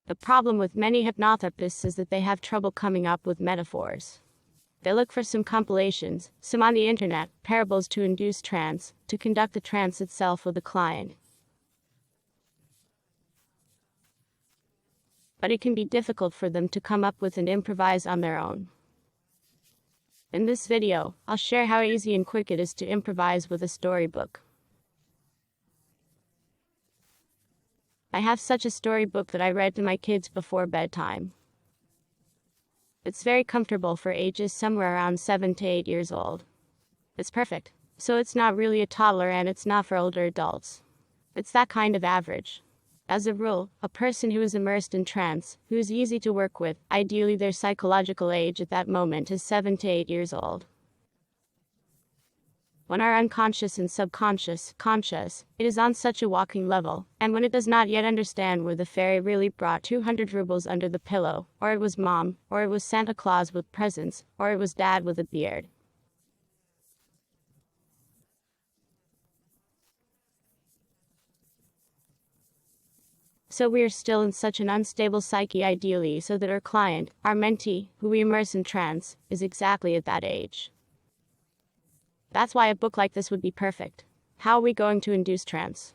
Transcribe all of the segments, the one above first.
The problem with many hypnotherapists is that they have trouble coming up with metaphors. They look for some compilations, some on the internet, parables to induce trance, to conduct the trance itself with the client. But it can be difficult for them to come up with and improvise on their own. In this video, I'll share how easy and quick it is to improvise with a storybook. I have such a storybook that I read to my kids before bedtime. It's very comfortable for ages somewhere around 7 to 8 years old. It's perfect, so it's not really a toddler and it's not for older adults. It's that kind of average. As a rule, a person who is immersed in trance, who is easy to work with, ideally their psychological age at that moment is 7 to 8 years old. When our unconscious and subconscious, conscious, it is on such a walking level, and when it does not yet understand where the fairy really brought 200 rubles under the pillow, or it was mom, or it was Santa Claus with presents, or it was dad with a beard. So we are still in such an unstable psyche ideally, so that our client, our mentee, who we immerse in trance, is exactly at that age. That's why a book like this would be perfect. How are we going to induce trance?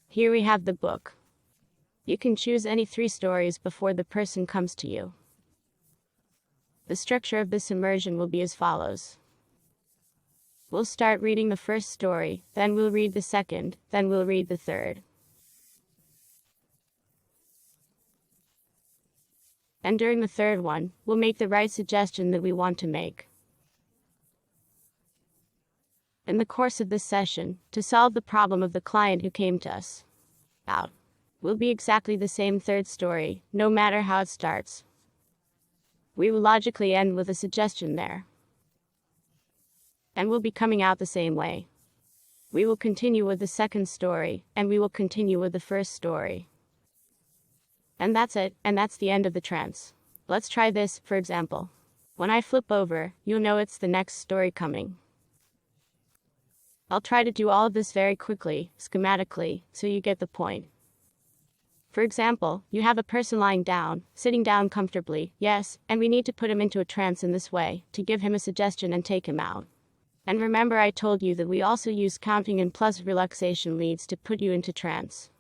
Here we have the book. You can choose any 3 stories before the person comes to you. The structure of this immersion will be as follows. We'll start reading the first story, then we'll read the second, then we'll read the third. And during the third one, we'll make the right suggestion that we want to make. In the course of this session, to solve the problem of the client who came to us, will be exactly the same third story, no matter how it starts. We will logically end with a suggestion there. And we'll be coming out the same way. We will continue with the second story, and we will continue with the first story. And that's it, and that's the end of the trance. Let's try this, for example. When I flip over, you'll know it's the next story coming. I'll try to do all of this very quickly, schematically, so you get the point. For example, you have a person lying down, sitting down comfortably, yes, and we need to put him into a trance in this way, to give him a suggestion and take him out. And remember I told you that we also use counting and plus relaxation leads to put you into trance.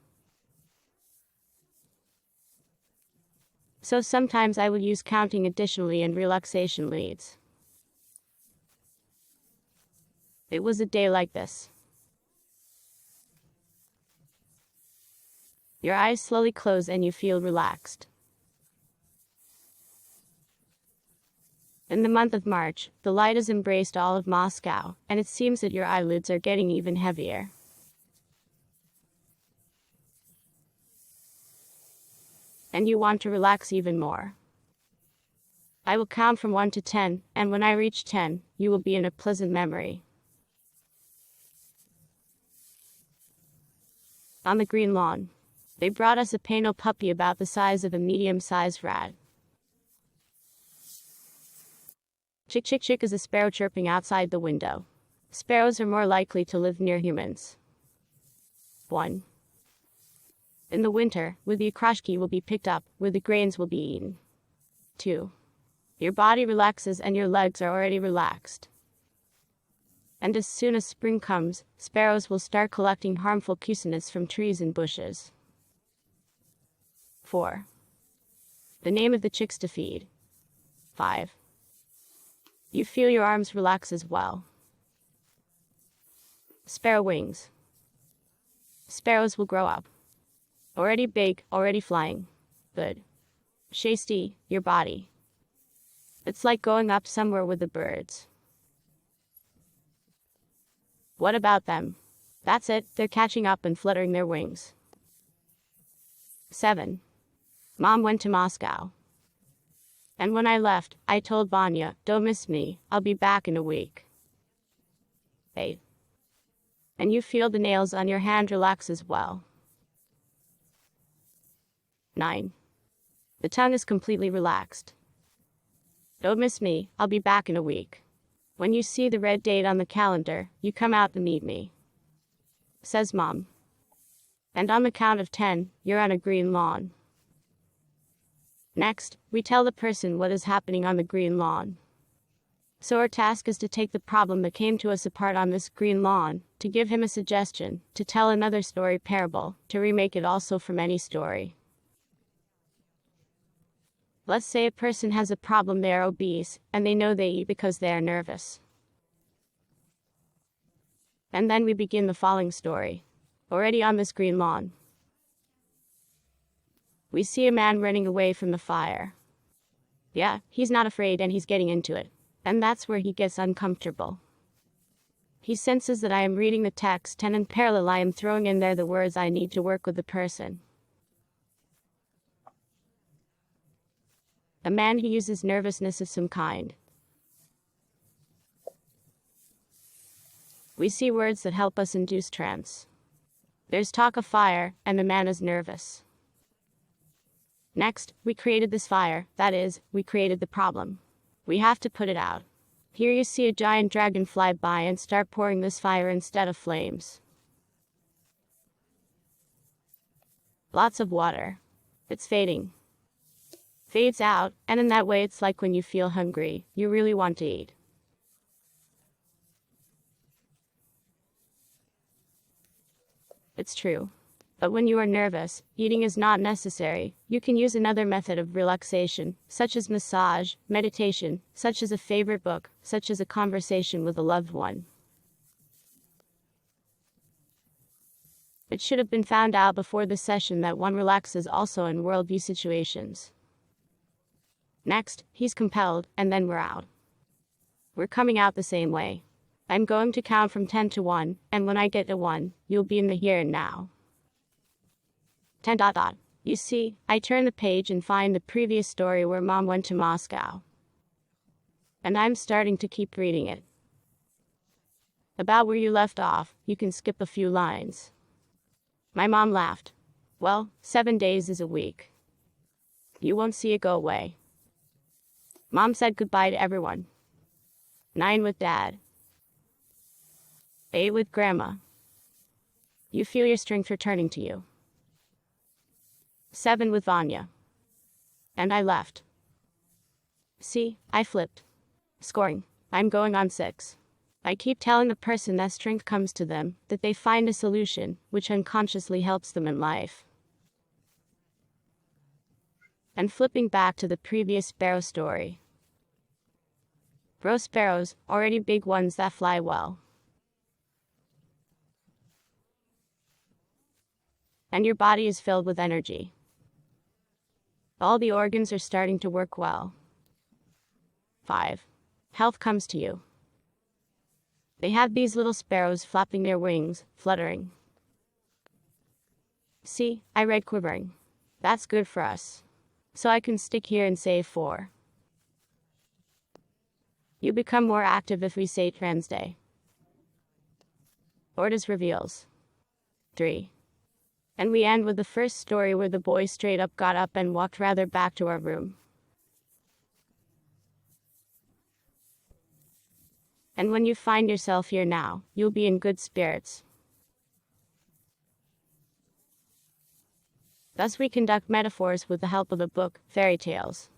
So sometimes I will use counting additionally and relaxation leads. It was a day like this. Your eyes slowly close and you feel relaxed. In the month of March, the light has embraced all of Moscow, and it seems that your eyelids are getting even heavier. And you want to relax even more. I will count from 1 to 10, and when I reach 10, you will be in a pleasant memory. On the green lawn, they brought us a Pano puppy about the size of a medium-sized rat. Chick chick chick is a sparrow chirping outside the window. Sparrows are more likely to live near humans. 1. In the winter, where the okrashki will be picked up, where the grains will be eaten. 2. Your body relaxes and your legs are already relaxed. And as soon as spring comes, sparrows will start collecting harmful cucinus from trees and bushes. 4. The name of the chicks to feed. 5. You feel your arms relax as well. Sparrow wings. Sparrows will grow up. Already big, already flying. Good. Shasty, your body. It's like going up somewhere with the birds. What about them? That's it, they're catching up and fluttering their wings. 7. Mom went to Moscow. And when I left, I told Vanya, don't miss me, I'll be back in a week. 8. And you feel the nails on your hand relax as well. 9. The tongue is completely relaxed. Don't miss me, I'll be back in a week. When you see the red date on the calendar, you come out to meet me. Says Mom. And on the count of 10, you're on a green lawn. Next, we tell the person what is happening on the green lawn. So our task is to take the problem that came to us apart on this green lawn, to give him a suggestion, to tell another story parable, to remake it also from any story. Let's say a person has a problem, they are obese, and they know they eat because they are nervous. And then we begin the following story. Already on this green lawn, we see a man running away from the fire. Yeah, he's not afraid and he's getting into it. And that's where he gets uncomfortable. He senses that I am reading the text and in parallel I am throwing in there the words I need to work with the person. A man who uses nervousness of some kind. We see words that help us induce trance. There's talk of fire, and the man is nervous. Next, we created this fire, that is, we created the problem. We have to put it out. Here you see a giant dragon fly by and start pouring this fire instead of flames. Lots of water. It's fading. Fades out, and in that way it's like when you feel hungry, you really want to eat. It's true. But when you are nervous, eating is not necessary. You can use another method of relaxation, such as massage, meditation, such as a favorite book, such as a conversation with a loved one. It should have been found out before the session that one relaxes also in worldview situations. Next, he's compelled, and then we're out. We're coming out the same way. I'm going to count from 10 to 1, and when I get to 1, you'll be in the here and now. 10. You see, I turn the page and find the previous story where Mom went to Moscow. And I'm starting to keep reading it. About where you left off, you can skip a few lines. My mom laughed. Well, 7 days is a week. You won't see it go away. Mom said goodbye to everyone. 9 with Dad. 8 with Grandma. You feel your strength returning to you. 7 with Vanya. And I left. See, I flipped. Scoring. I'm going on 6. I keep telling the person that strength comes to them, that they find a solution, which unconsciously helps them in life. And flipping back to the previous sparrow story. Grow sparrows, already big ones that fly well. And your body is filled with energy. All the organs are starting to work well. 5. Health comes to you. They have these little sparrows flapping their wings, fluttering. See, I read quivering. That's good for us. So I can stick here and say 4. You become more active if we say Trans Day. Orders reveals. 3. And we end with the first story where the boy straight up got up and walked rather back to our room. And when you find yourself here now, you'll be in good spirits. Thus we conduct metaphors with the help of a book, fairy tales.